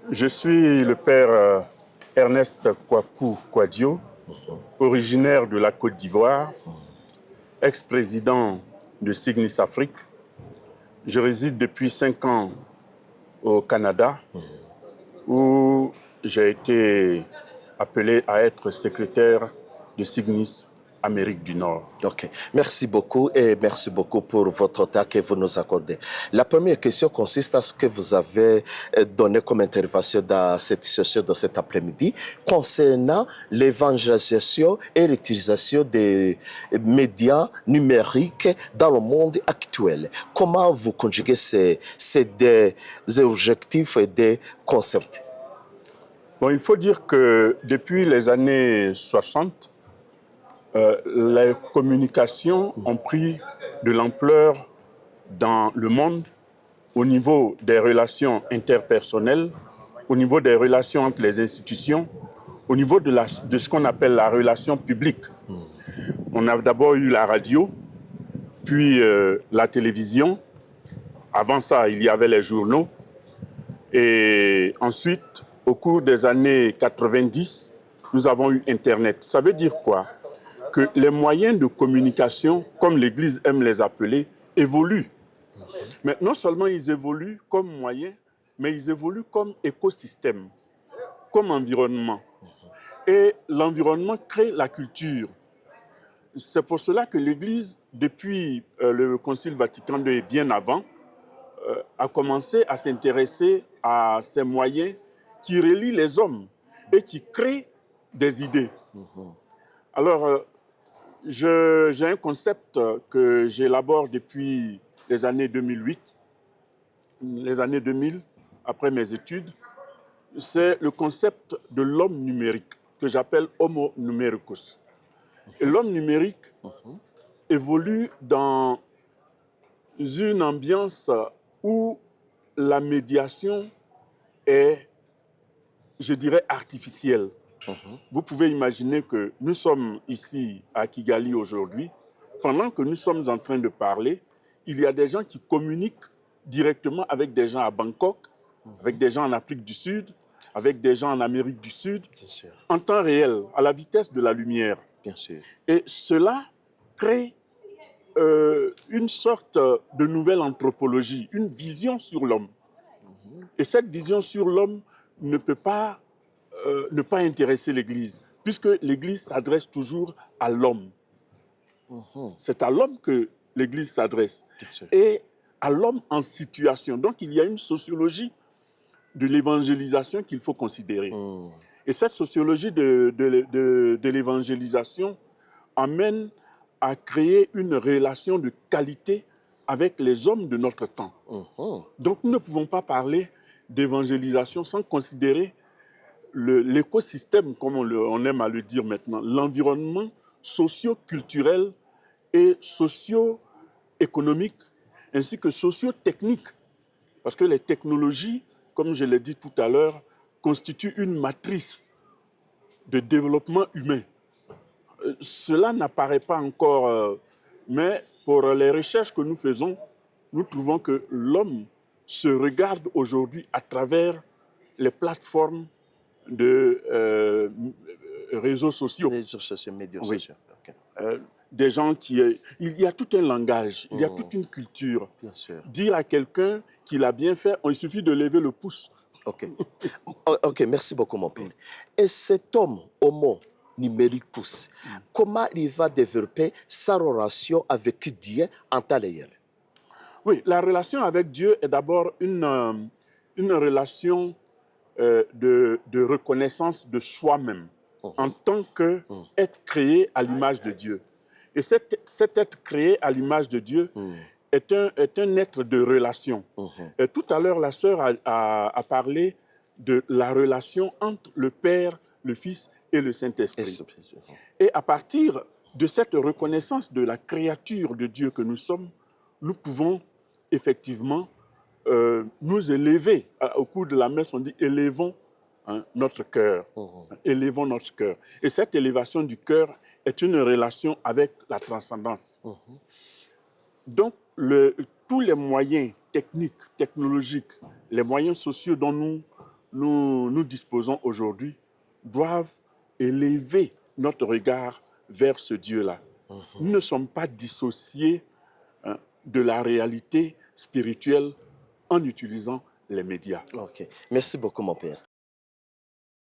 Je suis le père Ernest Kwaku Kwadio, originaire de la Côte d'Ivoire, ex-président de Cygnus Afrique. Je réside depuis 5 ans au Canada, où j'ai été appelé à être secrétaire de Cygnus Amérique du Nord. Ok, merci beaucoup et merci beaucoup pour votre temps que vous nous accordez. La première question consiste à ce que vous avez donné comme intervention dans cette session de cet après-midi concernant l'évangélisation et l'utilisation des médias numériques dans le monde actuel. Comment vous conjuguez ces deux objectifs et des concepts? Bon, il faut dire que depuis les années 60, les communications ont pris de l'ampleur dans le monde au niveau des relations interpersonnelles, au niveau des relations entre les institutions, au niveau de ce qu'on appelle la relation publique. On a d'abord eu la radio, puis la télévision. Avant ça, il y avait les journaux. Et ensuite, au cours des années 90, nous avons eu Internet. Ça veut dire quoi? Que les moyens de communication, comme l'Église aime les appeler, évoluent. Mais non seulement ils évoluent comme moyens, mais ils évoluent comme écosystème, comme environnement. Et l'environnement crée la culture. C'est pour cela que l'Église, depuis le Concile Vatican II et bien avant, a commencé à s'intéresser à ces moyens qui relient les hommes et qui créent des idées. Alors, j'ai un concept que j'élabore depuis les années 2008, les années 2000, après mes études. C'est le concept de l'homme numérique, que j'appelle Homo numericus. Et l'homme numérique évolue dans une ambiance où la médiation est, je dirais, artificielle. Vous pouvez imaginer que nous sommes ici à Kigali aujourd'hui. Pendant que nous sommes en train de parler, il y a des gens qui communiquent directement avec des gens à Bangkok, avec des gens en Afrique du Sud, avec des gens en Amérique du Sud, en temps réel, à la vitesse de la lumière. Bien sûr. Et cela crée une sorte de nouvelle anthropologie, une vision sur l'homme. Et cette vision sur l'homme ne peut pas ne pas intéresser l'Église, puisque l'Église s'adresse toujours à l'homme. C'est à l'homme que l'Église s'adresse. Et à l'homme en situation. Donc il y a une sociologie de l'évangélisation qu'il faut considérer. Et cette sociologie de l'évangélisation amène à créer une relation de qualité avec les hommes de notre temps. Donc nous ne pouvons pas parler d'évangélisation sans considérer l'écosystème, comme on aime à le dire maintenant, l'environnement socio-culturel et socio-économique, ainsi que socio-technique. Parce que les technologies, comme je l'ai dit tout à l'heure, constituent une matrice de développement humain. Cela n'apparaît pas encore, mais pour les recherches que nous faisons, nous trouvons que l'homme se regarde aujourd'hui à travers les plateformes de réseaux sociaux. Médias sociaux. Oui. Okay. Des gens il y a tout un langage, il y a toute une culture. Bien sûr. Dire à quelqu'un qu'il a bien fait, il suffit de lever le pouce. Ok. Ok, merci beaucoup, mon père. Et cet homme, Homo numericus, comment il va développer sa relation avec Dieu en temps réel? Oui, la relation avec Dieu est d'abord une relation de reconnaissance de soi-même en tant qu'être créé à l'image de Dieu. Et cet être créé à l'image de Dieu est un être de relation. Et tout à l'heure, la sœur a parlé de la relation entre le Père, le Fils et le Saint-Esprit. Et à partir de cette reconnaissance de la créature de Dieu que nous sommes, nous pouvons effectivement nous élever. Au cours de la messe, on dit élevons notre cœur. Élevons notre cœur. Et cette élévation du cœur est une relation avec la transcendance. Donc, tous les moyens techniques, technologiques, les moyens sociaux dont nous nous disposons aujourd'hui doivent élever notre regard vers ce Dieu-là. Nous ne sommes pas dissociés de la réalité spirituelle en utilisant les médias. Ok. Merci beaucoup, mon père.